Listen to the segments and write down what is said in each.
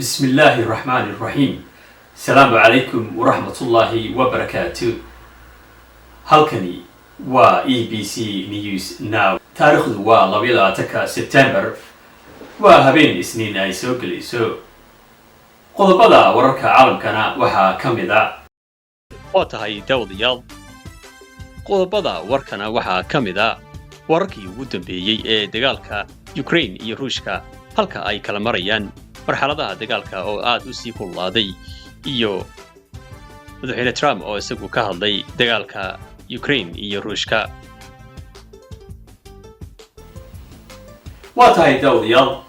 بسم الله الرحمن الرحيم السلام عليكم ورحمة الله وبركاته halkani waa EBC News Now taariikhdu waa 12 September waa habeen isniin ay soo gelayso qodobada wararka caalamkana waxaa ka mid ah oo tahay dawladayaal qodobada warkana waxaa ka mid ah wararkii ugu dambeeyay ee dagaalka Ukraine iyo Ruushka halka ay kala marayaan marxaladaha dagaalka oo aad u sii kululaaday iyo madaxweyne Trump oo isagu ka hadlay dagaalka Ukraine iyo Ruushka waa tahay dawladayaal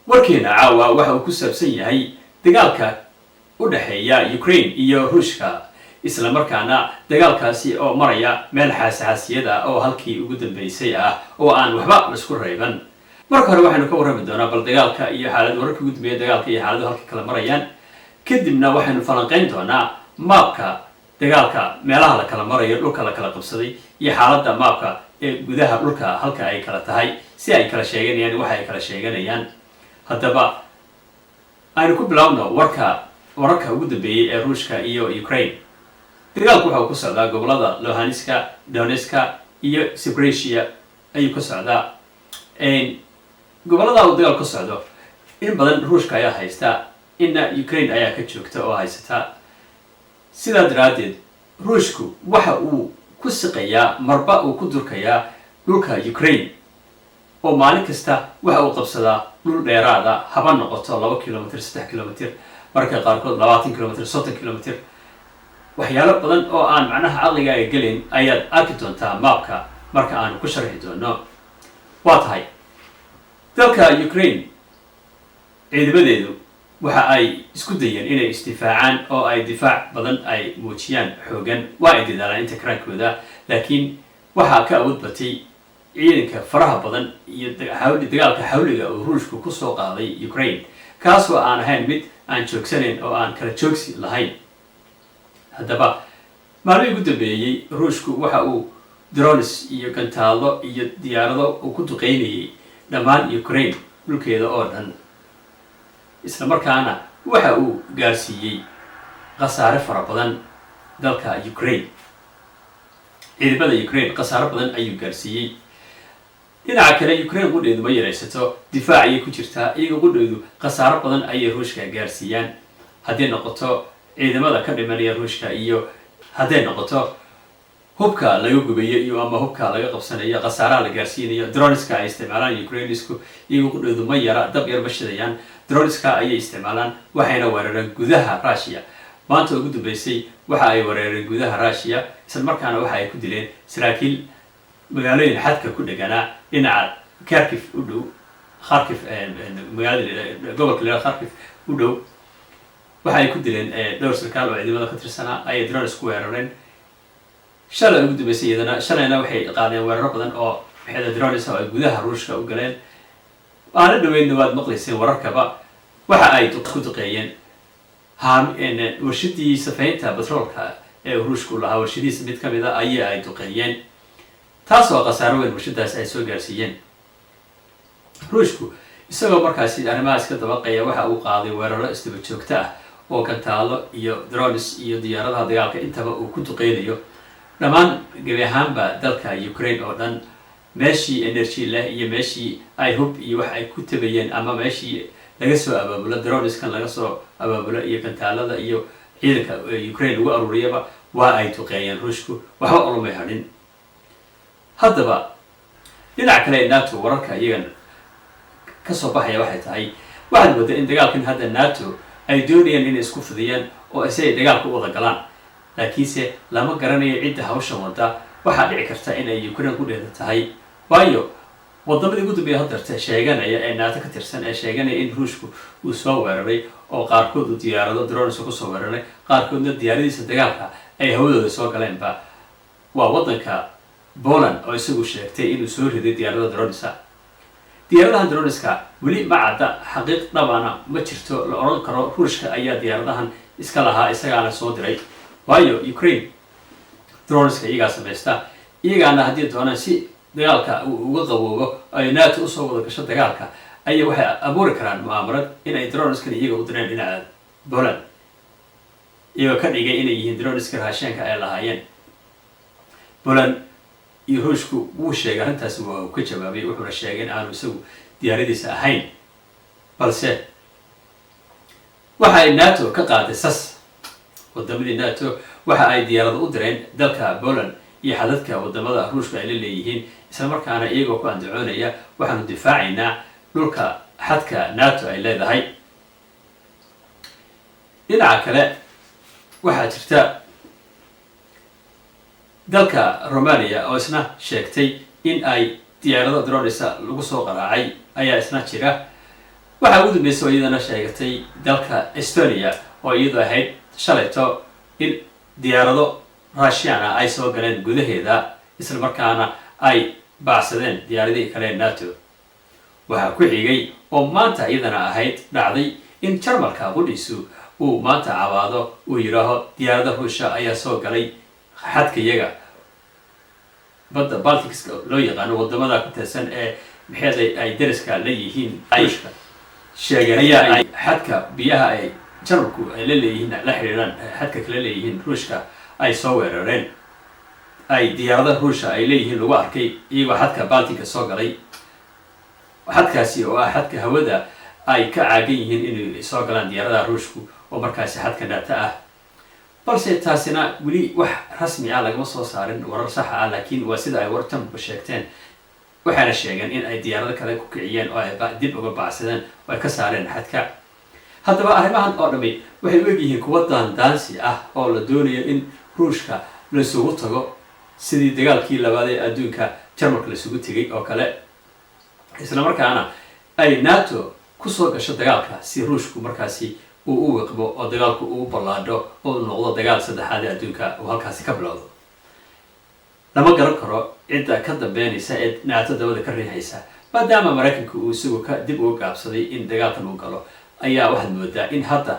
warkeena caawa waxa uu ku saabsan yahay dagaalka u dhaxeeya Ukraine iyo Ruushka isla markaana dagaalkaasi oo maraya meel xasaasiyad ah oo halkii ugu dambeysay ah oo aan waxba la isku reeban marka hore waxaanu ka warrami doonaa bal dagaalka iyo xaaladda wararka ugu dambeeya dagaalka iyo xaaladdu halka kala marayaan kadibna waxaanu falanqayn doonaa maabka dagaalka meelaha la kala marayo dhulka la kala qabsaday iyo xaaladda maabka ee gudaha dhulka halka ay kala tahay si ay kala sheeganayaan waxa ay kala sheeganayaan haddaba aynu ku bilaabno wararka ugu dambeeyay ee Ruushka iyo Ukraine dagaalku waxa uu ku socdaa gobolada Luhansk, Donetsk iyo Zaporizhzhia ayuu ka socdaa gobolada uu dagaal ka socdo in badan Ruushka ayaa haysta inna Ukraine ayaa ka joogta oo haysata sidaa daraadeed Ruushku waxa uu ku siqayaa marba uu ku durkayaa dhulka Ukraine oo maalin kasta waxa uu qabsadaa dhul dheeraada haba noqoto 2 kilomitir 3 kilomitir marka qaarkood 20 kilomitir 30 kilomitir waxyaalo badan oo aan macnaha caqliga ay gelin ayaad arki doontaa maabka marka aan ku sharxi doono waa tahay dalka Ukraine ciidamadeedu waxa ay isku dayeen inay isdifaacaan oo ay difaac badan ay muujiyaan xoogan waa ay dadaalaan inta karaankooda laakiin waxaa ka awood batay ciidanka faraha badan iyo dagaalka xawliga oo Ruushku ku soo qaaday Ukraine kaasoo aan ahayn mid aan joogsanayn oo aan kala joogsi lahayn haddaba maalmihii ugu dambeeyay Ruushku waxa uu drones iyo gantaalo iyo diyaarado uu ku duqeynayay dhammaan Ukraine dhulkeeda oo dhan isla markaana waxa uu gaarsiiyey khasaare fara badan dalka Ukraine ciidamada Ukraine khasaare badan ayuu gaarsiiyey dhinaca kale Ukraine qudheedu ma yaraysato difaac ayay ku jirtaa iyaga qudheedu khasaare badan ayay Ruushka gaarsiiyaan haddii noqoto ciidamada ka dhimanaya Ruushka iyo haddii noqoto hubka laga gubayo iyo ama hubka laga qabsanayo khasaaraha la gaarsiinayo droneska ay isticmaalaan Ukrainesku iyagu qudheedu ma yara dab yar ma shidayaan droneska ayay isticmaalaan waxayna weerareen gudaha Russia maanta ugu dambeysay waxa ay weerareen gudaha Russia isla markaana waxa ay ku dileen saraakiil magaalooyin xadka ku dhaganaa dhinaca Kharkiv u dhow Kharkiv magaalada gobolka Kharkiv u dhow waxa ay ku dileen dhowr sarkaal oo ciidamada ka tirsanaa ay drones ku weerareen shalay ugu dambeysay iyadana shalayna waxay qaadeen weeraro badan oo xeelad drones oo ay gudaha Ruushka u galeen aana dhaweydna waad maqlayseen wararkaba waxa ay ku duqeeyeen warshadii safaynta batroolka ee Ruushku lahaa warshadiisa mid ka mid ah ay duqeeyeen taasoo khasaaro weyn warshadaas ay soo gaarsiiyeen Ruushku isagoo markaasi arrimahaas ka dabaqaya waxa uu qaaday weeraro isdaba joogto ah oo gantaalo iyo drones iyo diyaaradaha dagaalka intaba uu ku duqeynayo dhammaan gabi ahaanba dalka Ukraine oo dhan meeshii energy leh iyo meeshii ay hub iyo wax ay ku tabayeen ama meeshii laga soo abaabulo droneskan laga soo abaabulo iyo gantaalada iyo ciidanka Ukraine ugu aruuriyaba waa ay duqeeyeen Ruushku waxba olomay hadhin haddaba dhinaca kale NATO wararka iyagan ka soo baxaya waxay tahay waxaad moodaa in dagaalkan hadda NATO ay doonayaan inay isku fidiyaan oo ay dagaalka u wada galaan laakiinse lama garanayo cidda hawshan wada waxaa dhici karta in ay Ukraine ku dheeda tahay waayo waddamadii ugu dambeeyay hadda sheeganaya ee NATO ka tirsan ee sheeganaya in Ruushku uu soo weeraray oo qaarkood uu diyaarado drones ku soo weeraray qaarkoodna diyaaradiisa dagaalka ay hawadooda soo galeenba waa waddanka Poland oo isagu sheegtay inuu soo riday diyaarada dronesa diyaaradahan droneska weli ma cadda xaqiiq dhabana ma jirto la oran karo Ruushka ayaa diyaaradahan iska lahaa isagaana soo diray waayo Ukraine droneska iyaga sameeysta iyagaana haddii doonaan si dagaalka uga qaboobo ay NATO u soo wada gasho dagaalka ayay waxay abuuri karaan mu'aamarad in ay droneskan iyaga u direen dhinaca Poland iyagoo ka dhigay inay yihiin droneska raashinka ay lahaayeen. Poland iyo Ruushku wuu sheegay arrintaas, waa ka jawaabay, wuxuuna sheegay in aanu isagu diyaaradiisa ahayn, balse waxa ay NATO ka qaaday sas. wadamadii NATO waxa ay diyaarado u direen dalka Poland iyo xadadka wadamada Ruushka ay leeyihiin, isla markaana iyagoo ku andacoonaya waxaanu difaacaynaa dhulka xadka NATO ay leedahay. dhinaca kale waxaa jirta dalka Romania oo isna sheegtay in ay diyaarado drones lagu soo qaraacay ayaa isna jira. waxaa ugu dambeysay oo iyadana sheegatay dalka Estonia oo iyadu ahayd shalayto in diyaarado Russian ay soo galeen gudaheeda, isla markaana ay baacsadeen diyaaradihii kale NATO. waxaa ku xigay oo maanta iyadana ahayd dhacday in Jarmalka qudhiisu uu maanta cawaado uu yiraaho diyaarada Ruushka ayaa soo galay xadka iyaga badda Balticska loo yaqaano wadamada ku tirsan ee maxay ay dariska leeyihiin Ruushka sheegay ay xadka biyaha ay Jarmalku ay leeyihiin la xiriiraan xadka kale leeyihiin Ruushka ay soo weerareen. ay diyaarada Ruushka ay leeyihiin lagu arkay iyagoo xadka Balticka soo galay. xadkaasi oo ah xadka hawada ay ka caagan yihiin inay soo galaan diyaaradaha Ruushku oo markaasi xadka NATO ah, balse taasina weli wax rasmi ah lagama soo saarin warar sax ah, laakiin waa sida ay wartanku sheegteen. waxaana sheegeen in ay diyaarado kale ku kiciyeen oo ay dib uga baacsadeen oo ay ka saareen xadka. haddaba arrimahan oo dhami waxay u egyihiin kuwa daandaansi ah oo la doonayo in Ruushka laisugu tago sidii dagaalkii labaad ee adduunka Jarmalka laisugu tegay oo kale, isla markaana ay NATO kusoo gasho dagaalka si Ruushku markaasi uu u wiqbo oo dagaalku uu ballaadho oo noqdo dagaal saddexaad ee adduunka uu halkaasi ka bilowdo. lama garan karo cidda ka dambeynaysa ee NATO dabada ka riixaysa, maadaama Mareykanku uu isagu dib uga gaabsaday in dagaalkan uu galo. ayaa waxaad moodaa in hadda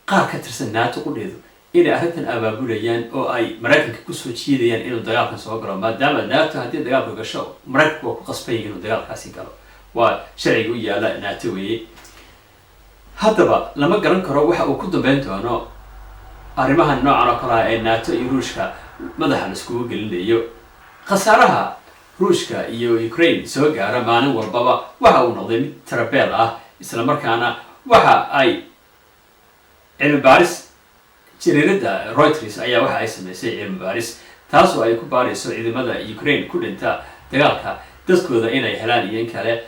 qaar ka tirsan NATO qudheedu inay arrintan abaabulayaan oo ay Mareykanka kusoo jiidayaan inuu dagaalkan soo galo, maadaama NATO haddii dagaalku gasho Mareykanku waa ku qasban yahay inuu dagaalkaasi galo. waa sharciga u yaala NATO weeye. haddaba lama garan karo waxa uu ku dambeyn doono arrimahan noocan oo kale ah ee NATO iyo Ruushka madaxa la iskugu gelinayo. khasaaraha Ruushka iyo Ukraine soo gaara maalin walbaba waxa uu noqday mid tarabeel ah, isla markaana waxa ay cilmi baaris jariirada Reuters ayaa waxa ay samaysay cilmi baaris taas oo ay ku baarayso ciidamada Ukraine ku dhinta dagaalka dadkooda inay helaan iyo in kale.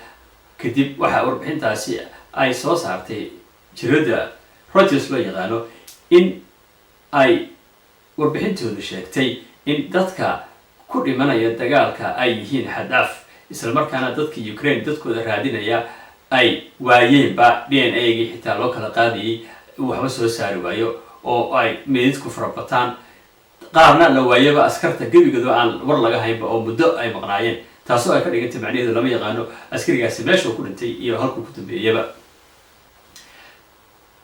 kadib waxa warbixintaasi ay soo saartay jariirada Reuters loo yaqaano in ay warbixintoodu sheegtay in dadka ku dhimanaya dagaalka ay yihiin xadaaf, isla markaana dadka Ukraine dadkooda raadinaya ay waayeenba DNA-gii xitaa loo kala qaadayay waxba soo saari waayo oo ay meedadku farabataan. qaarna la waayaba askarta gebigooda aan war laga haynba oo muddo ay maqnaayeen, taasoo ay ka dhigantay macnaheedu lama yaqaano askarigaasi meesha uu ku dhintay iyo halkuu ku dambeeyaba.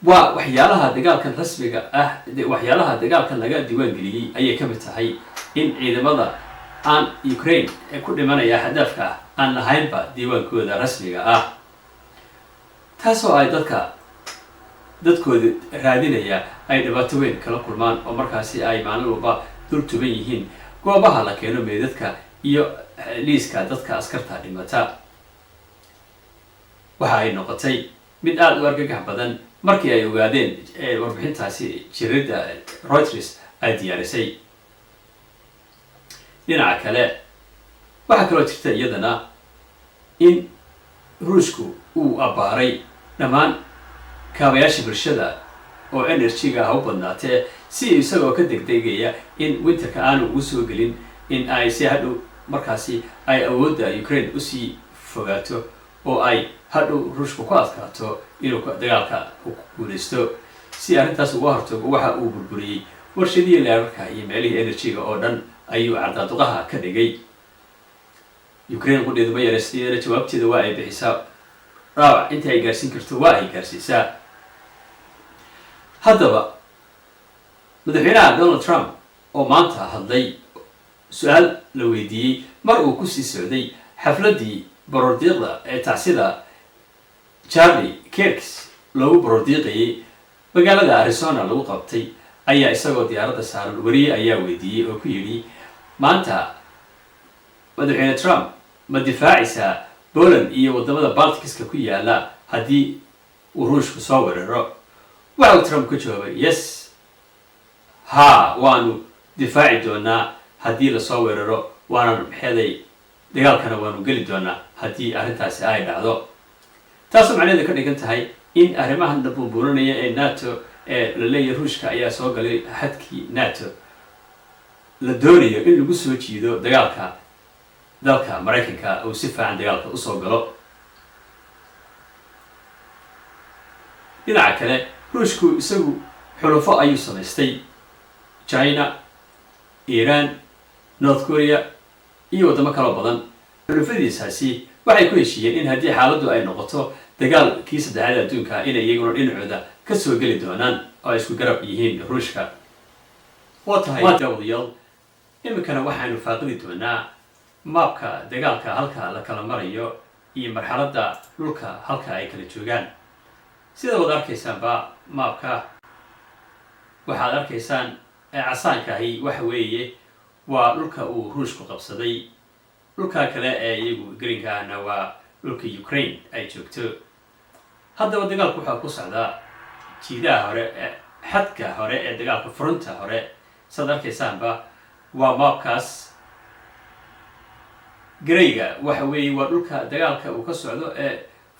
waa waxyaalaha dagaalkan rasmiga ah, waxyaalaha dagaalkan laga diiwaan geliyey ayay ka mid tahay in ciidamada aan Ukraine ee ku dhimanaya xadaafka ah aan lahaynba diiwaankooda rasmiga ah, taasoo ay dadkooda raadinaya ay dhibaato weyn kala kulmaan oo markaasi ay maalin walba dul tuban yihiin goobaha la keeno meedadka iyo liiska dadka askarta dhimata. waxa ay noqotay mid aada u argagax badan markii ay ogaadeen warbixintaasi jariirada Reuters ay diyaarisay. dhinaca kale waxaa kaloo jirta iyadana in Ruushku uu abbaaray dhammaan kaabayaasha bulshada oo energy-ga ah u badnaatee si isagoo ka degdegaya in winterka aanu ugu soo gelin in ay si hadhow markaasi ay awoodda Ukraine usii fogaato oo ay hadhow Ruushku ku adkaato inuu dagaalka ku guuleysto. si arrintaas uga hortago waxa uu burburiyey warshadihii leerarka iyo meelihii energy-ga oo dhan ayuu cardaaduqaha ka dhigay. Ukraine qudheedu ma yareystay, jawaabteeda waa ay bixisaa, dhaawac inta ay gaarsiin karto waa ay gaarsiisaa. haddaba madaxweynaha Donald Trump oo maanta hadlay su-aal la weydiiyey mar uu kusii socday xafladii baroordiiqda ee tacsida charlie kirks loogu borordiiqayay magaalada arizona lagu qabtay ayaa isagoo diyaaradda saaran wariye ayaa weydiiyey oo ku yidhi maanta madaxweyne trump ma difaacaysaa poland iyo waddamada balticska ku yaala haddii uu ruushku soo weeraro waxa uu trump ka jawaabay yes haa waanu difaaci doonaa haddii lasoo weeraro waana maxeeday dagaalkana waanu geli doonaa haddii arrintaasi ay dhacdo taasoo macnaheedu ka dhigan tahay in arrimahan la buunbuuranaya ee nato ee la leeyahay ruushka ayaa soo galay xadkii nato la doonayo in lagu soo jiido dagaalka dalka maraykanka uu si fiican dagaalka usoo galo dhinaca kale ruushku isagu xulufo ayuu samaystay china iran north korea iyo waddamo kaloo badan xulufadiisaasi waxay ku heshiiyeen in haddii xaaladdu ay noqoto dagaalkii saddexaad adduunka inay iyaguna dhinacooda ka soo geli doonaan oo ay isku garab yihiin ruushka waa tahay daawadayaal iminkana waxaynu faaqidi doonaa maabka dagaalka halka la kala marayo iyo marxaladda dhulka halka ay kala joogaan sida wad arkaysaanba maabka waxaad arkaysaan ee casaanka ahi waxa weeye waa dhulka uu ruushku qabsaday dhulka kale ee iyagu greenka ahna waa dhulka ukraine ay joogto haddaba dagaalku waxaa ku socdaa jiidaha hore ee xadka hore ee dagaalka furunta hore saad arkaysaanba waa maabkaas gareyga waxa weeye waa dhulka dagaalka uu ka socdo ee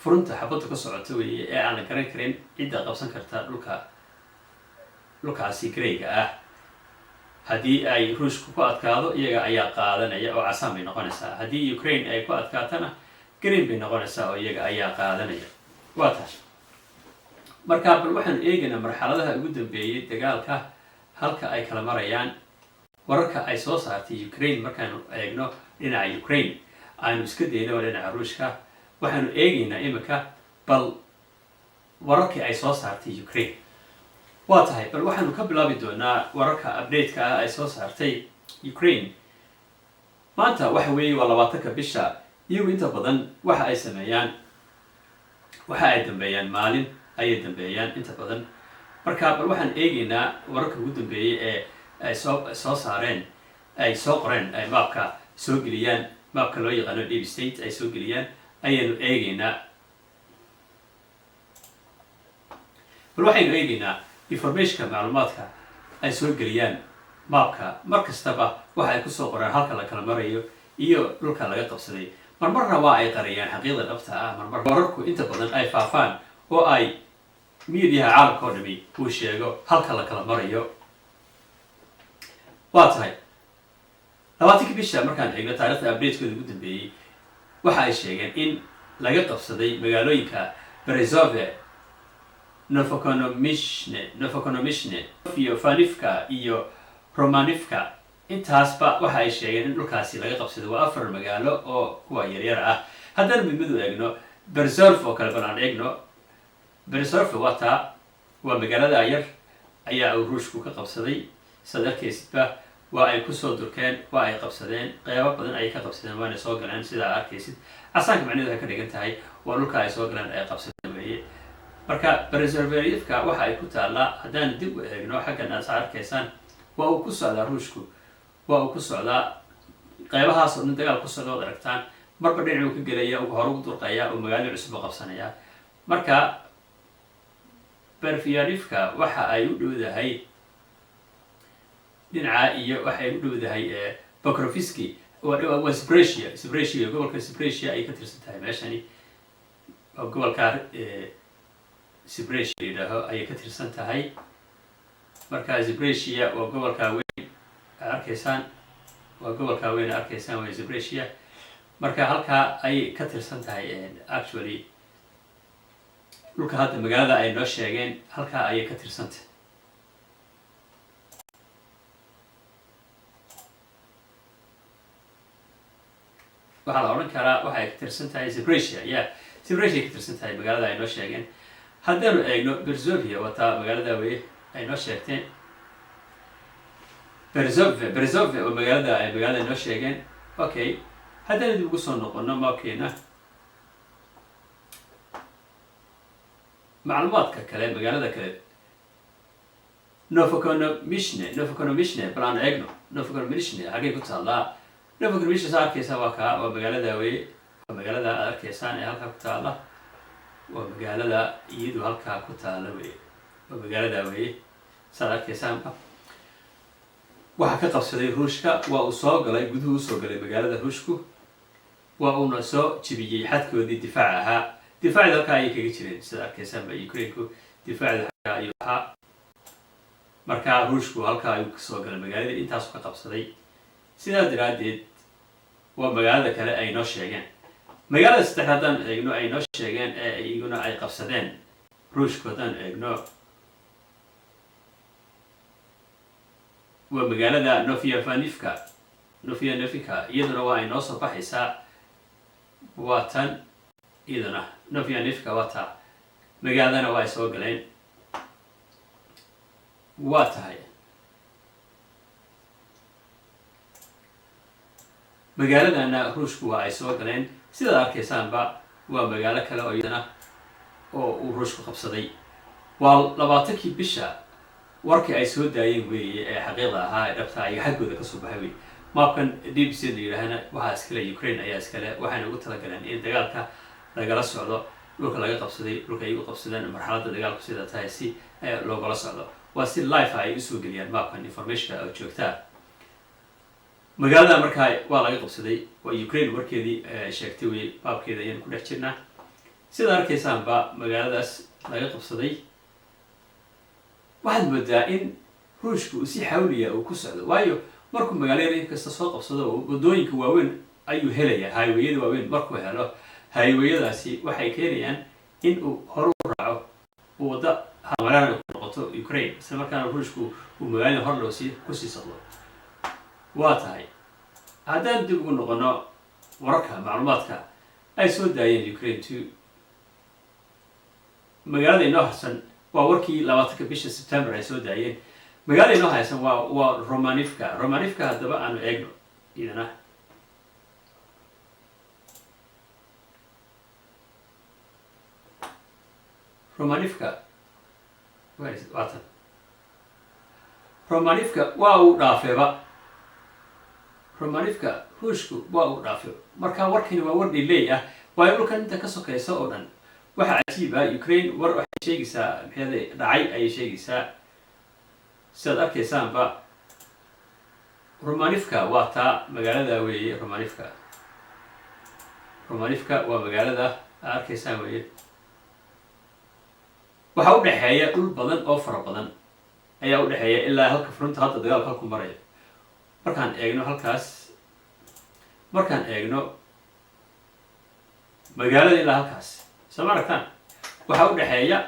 furunta xabaddu ka socoto weeye ee aan la garan karin cidda qabsan karta dhulkaasi gareyga ah haddii ay ruushku ku adkaado iyaga ayaa qaadanaya oo casaan bay noqonaysaa haddii ukraine ay ku adkaatana green bay noqonaysaa oo iyaga ayaa qaadanaya waa taas marka bal waxaanu eegaynaa marxaladaha ugu dambeeyay dagaalka halka ay kala marayaan wararka ay soo saartay ukraine markaanu eegno dhinaca ukraine aynu iska daynaba dhinaca ruushka waxaanu eegaynaa iminka bal wararkii ay soo saartay ukraine waa tahay bal waxaanu ka bilaabi doonaa wararka update-ka ah ay soo saartay ukraine maanta waxa weeye waa 20ka bisha iyagu inta badan waxa ay sameeyaan waxa ay dambeeyaan maalin ayay dambeeyaan inta badan marka bal waxaan eegaynaa wararka ugu dambeeyay ee ay soo saareen ay soo qoreen ay maabka soo geliyaan maabka loo yaqaano deep state ay soo geliyaan ayaanu eegaynaa bal waxaynu eegaynaa informationka macluumaadka ay soo geliyaan maabka mar kastaba waxa ay kusoo qoraan halka la kala marayo iyo dhulka laga qabsaday marmarna waa ay qariyaan xaqiiqda dhabta ah marmar wararku inta badan ay faafaan oo ay miidiyaha caalamka oo dhami uu sheego halka la kala marayo waa tahay 20kii bisha markaan eegno taariikhda update-kooda ugu dambeeyey waxa ay sheegeen in laga qabsaday magaalooyinka berezove novokonomishne iyo fanivka iyo romanivka intaasba waxa ay sheegeen in dhulkaasi laga qabsaday waa 4 magaalo oo kuwa yaryar ah haddana midmid u eegno berezove oo kale bal aan eegno berezove waa magaalada yar ayaa uu ruushku ka qabsaday saad arkaysidba waa ay kusoo durkeen waa ay qabsadeen qeybo badan ayay ka qabsadeen waana soo galeen sidaa arkaysid casaanka macnaheedu waxay ka dhigan tahay waa dhulka ay soo galeen ay qabsadeen weeye marka berezovevka waxa ay ku taallaa haddaan dib u eegno xaggan aad arkaysaan waa uu ku socdaa ruushku waa uu ku socdaa qeybahaas oo dhan dagaal ku socda ood aragtaan marba dhinacuu ka gelaya uu hore ugu durqaya oo magaalo cusub u qabsanaya marka berfiyanivka waxa ay u dhowdahay dhinaca iyo waxay u dhowdahay bokrofiski waa sbresia gobolka sbresia ay ka tirsan tahay meeshani gobolka sbresia la yidhaaho ayay ka tirsan tahay marka sbresia waa gobolka weyn arkaysaan waa gobolka weyn arkaysaan waa sbresia marka halkaa ayay ka tirsan tahay actually dhulka hadda magaalada ay noo sheegeen halkaa ayay ka tirsantahay waxaa la odhan karaa waxay ka tirsan tahay sbresia sbresia ka tirsan tahay magaalada ay noo sheegeen haddaanu eegno berzovia wataa magaalada weye ay noo sheegteen berezove oo magaalada ay magaalada noo sheegeen okay haddana dib ugu soo noqono maabkeena macluumaadka kale magaalada kale Novokonomishne bal aan eegno. Novokonomishne xagee ku taallaa? Novokonomishne saa arkaysaa waa magaalada weeye, waa magaalada aad arkaysaan ee halkaa ku taalla, waa magaalada iyadu halkaa ku taalla weeye, waa magaalada weeye saad arkaysaanba. waxaa ka qabsaday ruushka, waa uu soo galay guduhu usoo galay magaalada ruushku, waa uuna soo jibiyey xadkoodii difaaca ahaa. difaacda halkaa ayay kaga jireen sida arkaysaanba Ukraine-ku difaacda halkaa ayuu ahaa. markaa ruushku halkaa ayuu kasoo galay magaalada, intaasu ka qabsaday. sidaa daraaddeed waa magaalada kale ay noo sheegeen. magaalada saddex haddaan eegno ay noo sheegeen ee iyaguna ay qabsadeen ruushku haddaan eegno, waa magaalada Novianivka. iyaduna waa ay noo soo baxaysaa, waa tan iyaduna Novianivka waa taa magaaladana waa ay soo galeen. waa tahay magaaladana ruushku waa ay soo galeen. sidaad arkaysaanba waa magaalo kale oo iyadana oo uu ruushku qabsaday. waa 20kii bisha warkii ay soo daayeen weeye ee xaqiiqda ahaa ee dhabta iyo xaggooda kasoo baxay wey. maabkan BBC la yidhaahana waxaa iskale Ukraine ayaa iskale, waxayna ugu talagaleen in dagaalka lagala socdo dhulka laga qabsaday, dhulka ay ugu qabsadeen, marxaladda dagaalku sida tahay si loogala socdo. waa si live ay usoo geliyaan maabkan informationka oo joogtaa. magaalada markaa waa laga qabsaday, waa Ukraine warkeedii sheegtay wey, maabkeeda ayaynu ku dhex jirnaa. sida arkaysaanba magaaladaas laga qabsaday. waxaad moodaa in ruushku uu si xawliya uu ku socdo, waayo markuu magaalada inkasta soo qabsado wadooyinka waaweyn ayuu helayaa. highwayada waaweyn markuu helo, highwayadaasi waxay keenayaan in uu hore u raaco, uu wadda hamaraan ku noqoto Ukraine, isla markaana ruushku uu magaalada hor loo kusii socdo. waa tahay haddaan dib ugu noqono wararka macluumaadka ay soo daayeen Ukraine magaalada inoo harsan waa warkii 20ka bisha September ay soo daayeen. magaalada inoo haysan waa Romanivka. haddaba aanu eegno iyadana. Romanivka waa uu dhaafeeba. Romanivka ruushku waa uu dhaafeeba. marka warkani waa war delay ah, waayo dhulkan inta ka sokaysa oo dhan waxa cajiib ah. Ukraine war waxay sheegaysaa maxay dhacay ayay sheegaysaa. sidaad arkaysaanba Romanivka waa taa magaalada weeye. Romanivka waa magaalada arkaysaan weeye. waxaa u dhexeeya dhul badan oo fara badan ayaa u dhexeeya ilaa halka furunta hadda dagaalka halku marayo. markaan eegno halkaas, markaan eegno magaalada ilaa halkaas soo ma aragtaan, waxaa u dhexeeya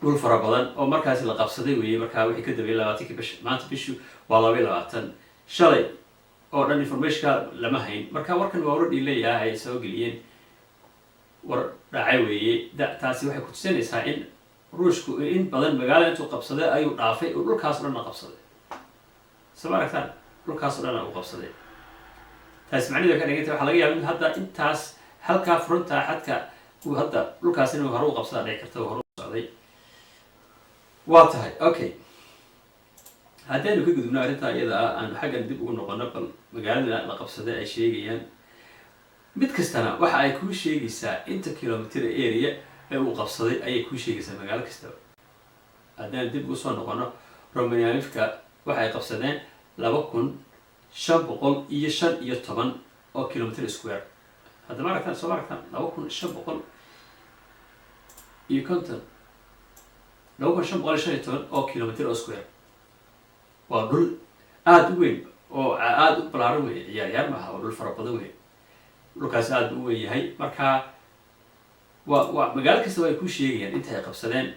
dhul fara badan oo markaasi la qabsaday weeye. markaa wixii ka dambeeyay 20kii bisha, maanta bishu waa 22. shalay oo dhan informationka lama hayn. marka warkan waa warar dhiilaya ay soo geliyeen, war dhacay weeye. taasi waxay ku tusinaysaa in ruushku in badan magaalada intuu qabsaday ayuu dhaafay oo dhulkaas oo dhan qabsaday. soo ma aragtaan, dhulkaas oo dhan uu qabsaday. taasi macnaheedu ka dhigantay waxaa laga yaabaa in hadda intaas halkaa furunta xadka uu hadda dhulkaas inuu hore u qabsada dhici karta, hore u socday. waa tahay okay, haddaynu ka gudubno arrintaa iyada ah, aanu xaggan dib ugu noqono. bal magaalada la qabsaday ay sheegayaan, mid kastana waxa ay kuu sheegaysaa inta kilometer area ee uu qabsaday ayay kuu sheegaysaa magaalo kastaba. haddaynu dib ugu soo noqono, Romanivka waxay qabsadeen 2515 oo kilometer square. hadda ma aragtaan, soo ma aragtaan 2515 oo kilometer oo square. waa dhul aada u weyn oo aada u balaaran weeye, ciyaaryaar maaha, waa dhul fara badan weeye. dhulkaas aada u weyn yahay. marka waa magaalo kastaba ay kuu sheegayaan inta ay qabsadeen,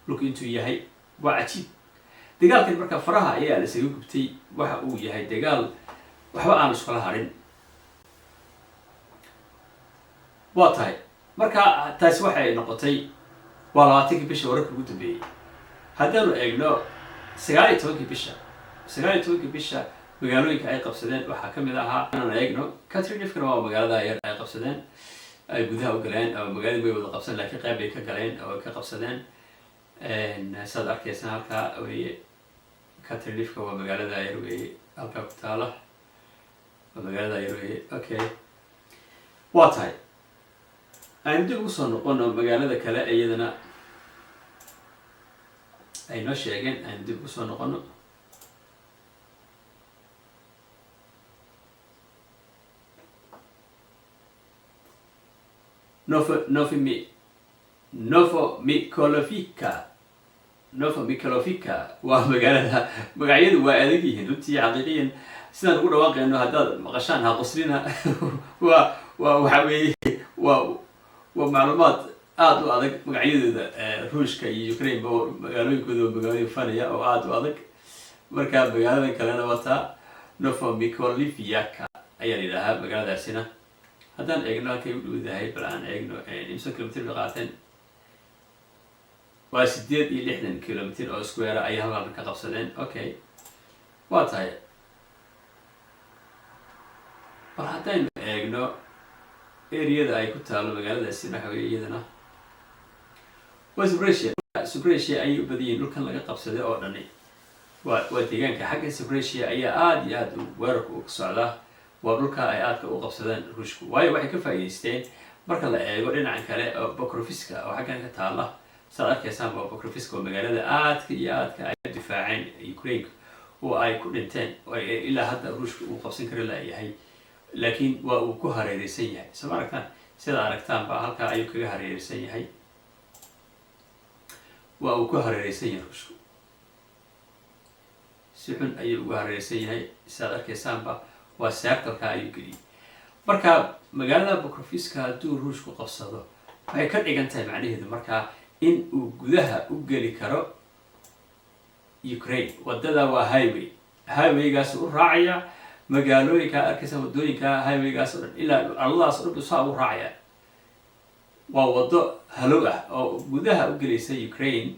dhulku intuu yahay. waa cajiib. dagaalkan marka faraha ayaa la isaga gubtay. waxa uu yahay dagaal waxba aan iskula harin. waa tahay marka taasi waxay noqotay waa 20kii bisha wararka ugu dambeeyey. haddaanu eegno 19kii bisha magaalooyinka ay qabsadeen waxaa ka mid ahaa. inaan eegno Katrinivkana waa magaalada yar ay qabsadeen. ay gudaha u galeen oo magaalada way wada qabsan laakiin qayb ay ka galeen oo ka qabsadeen saad arkaysan halkaa weye Katrlifka waa magaalada yar weye halkaa ku taala waa magaalada yar weye okay waa tahay aynu dib ugu soo noqono magaalada kale iyadana ay noo sheegeen aynu dib ugu soo noqono Novomikhalovka waa magaalada magacyadu waa adag yihiin runtii xaqiiqiyan sidaan ugu dhawaaqayno haddaad maqashaan ha qoslina waa waxa weeye waa macluumaad aada u adag magacyadooda ruushka iyo Ukraine ba magaalooyinkooda waa magaalooyin fanaya oo aada u adag marka magaaladan kalena wataa Novomikhalovka ayaa la yidhaahaa magaaladaasina haddaan eegno halkay u dhowdahay bal aan eegno imsa kilomitr bay qaateen waa 860 kilomitr oo square ayay halkan ka qabsadeen okay waa tahay bal haddaynu eegno areada ay ku taalo magaaladaasi waxa weeye iyadana waa Zaporizhzhia ayay u badan yihiin dhulkan laga qabsaday oo dhani waa deegaanka xagga Zaporizhzhia ayaa aada iyo aada weerarka u socdaa waa dhulka ay aadka u qabsadeen ruushku waayo waxay ka faa'iidaysteen marka la eego dhinacan kale oo Pokrovska oo xaggan ka taala saad arkaysaan waa Pokrovska oo magaalada aadka iyo aadka ay difaaceen Ukraine oo ay ku dhinteen oo ilaa hadda ruushku uu qabsan kari lahayahay laakiin waa uu ku hareeraysan yahay soo aragtaan sida aragtaan ba halka ayuu kaga hareeraysan yahay waa uu ku hareeraysan yahay ruushku si xun ayuu ugu hareeraysan yahay saad arkaysaan ba waa circle-ka ayuu geliyay marka magaalada Pokrovska hadduu ruushku qabsado waxay ka dhigan tahay macnaheedu markaa in uu gudaha u geli karo Ukraine wadada waa highwaygaas u raacaya magaalooyinka arkaysa wadooyinka highwaygaas oo dhan ilaa alladaas oo dhan saa u raacaya waa wado halow ah oo gudaha u gelaysa Ukraine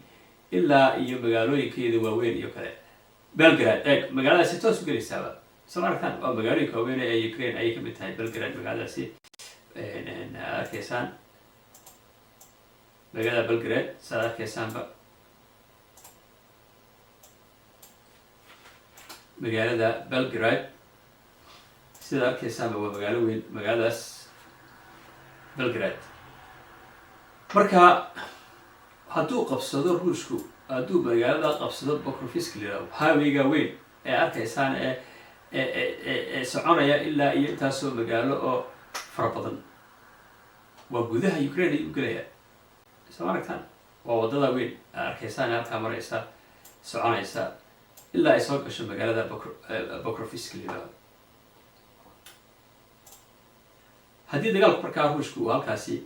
ilaa iyo magaalooyinkeeda waaweyn iyo kale Belgrade magaaladaasi toos u gelaysaaba soo aragtaan waa magaalooyinka waaweyn ee Ukraine ayay ka mid tahay Belgrade magaaladaasi arkaysaan magaalada Belgrade saad arkaysaanba magaalada Belgrade sida arkaysaanba waa magaalo weyn magaaladaas Belgrade marka hadduu qabsado ruushku hadduu magaalada qabsado Pokrovsk liraado highwayga weyn ee arkaysaan ee soconaya ilaa iyo intaasoo magaalo oo fara badan waa gudaha Ukraine ay u gelaya soo aragtaan waa wadada weyn arkaysaan halkaa maraysa soconaysa ilaa ay soo gasho magaalada Pokrovsk liraado haddii dagaalku markaa ruushku uu halkaasi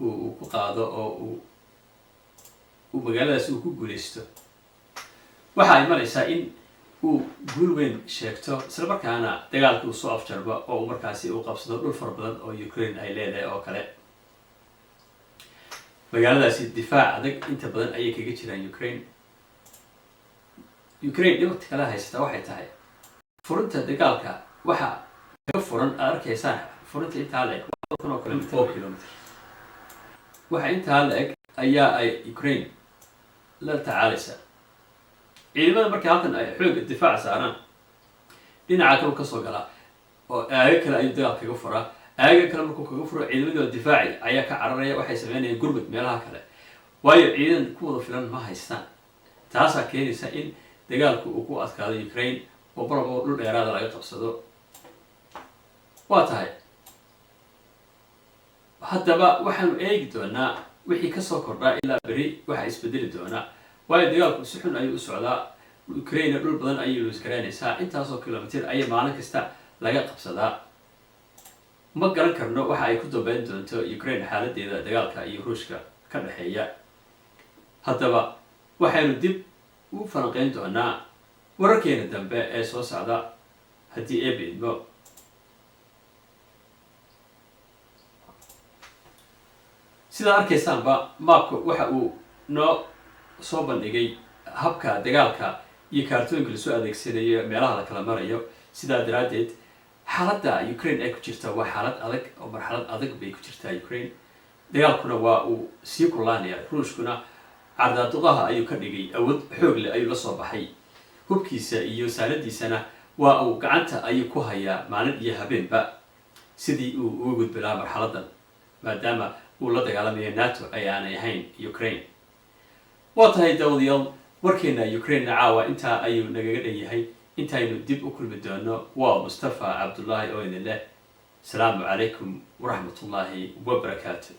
uu ku qaado oo uu magaaladaasi uu ku guulaysto waxa ay maraysaa in uu guul weyn sheegto isla markaana dagaalka uu soo afjarba oo markaasi uu qabsado dhul fara badan oo Ukraine ay leedahay oo kale magaaladaasi difaac adag inta badan ayay kaga jiraan Ukraine dhibta kala haysata waxay tahay furinta dagaalka waxa ka furan arkaysaan furinta intaa la eg 1,000 kilomitr waxa intaa la eg ayaa ay Ukraine la tacaalaysa ciidamada markay halkan ay xoogga difaac saaraan dhinaca kale ka soo gala oo aaga kale ayuu dagaal kaga furaa aaga kale markuu kaga furo ciidamadooda difaaci ayaa ka cararaya waxay sameynayaan gurmud meelaha kale waayo ciidan ku wada filan ma haystaan taasaa keenaysa in dagaalku uu ku adkaado Ukraine oo barabo dhul dheeraada laga qabsado waa tahay haddaba waxaanu eegi doonaa wixii kasoo kordhaa ilaa beri waxa isbedeli doonaa waayo dagaalku si xun ayuu u socdaa Ukraine dhul badan ayay luusgaraynaysaa intaasoo kilomitr ayay maalin kasta laga qabsadaa ma garan karno waxa ay ku dambeyn doonto Ukraine xaaladeeda dagaalka iyo ruushka ka dhexeeya haddaba waxaynu dib u falanqeyn doonaa wararkeena dambe ee soo socda haddii eebe idmo sidaa arkaysaanba maapka waxa uu noo soo bandhigay habka dagaalka iyo kaartooyinka lasoo adeegsanayo meelaha la kala marayo sidaa daraaddeed xaaladda Ukraine ay ku jirta waa xaalad adag oo marxalad adag bay ku jirtaa Ukraine dagaalkuna waa uu sii kulaanaya ruushkuna cadaaduqaha ayuu ka dhigay awood xoog leh ayuu la soo baxay hubkiisa iyo saanadiisana waa uu gacanta ayuu ku hayaa maalin iyo habeenba sidii uu uga gudbi lahaa marxaladan maadaama uu la dagaalamayo NATO ay aanay ahayn Ukraine waa tahay daawadayaal warkeena Ukraine caawa intaa ayuu nagaga dhan yahay intaynu dib u kulmi doono waa Mustafa Cabdullaahi oo idin leh salaamu calaykum waraxmatullaahi wabarakaatuh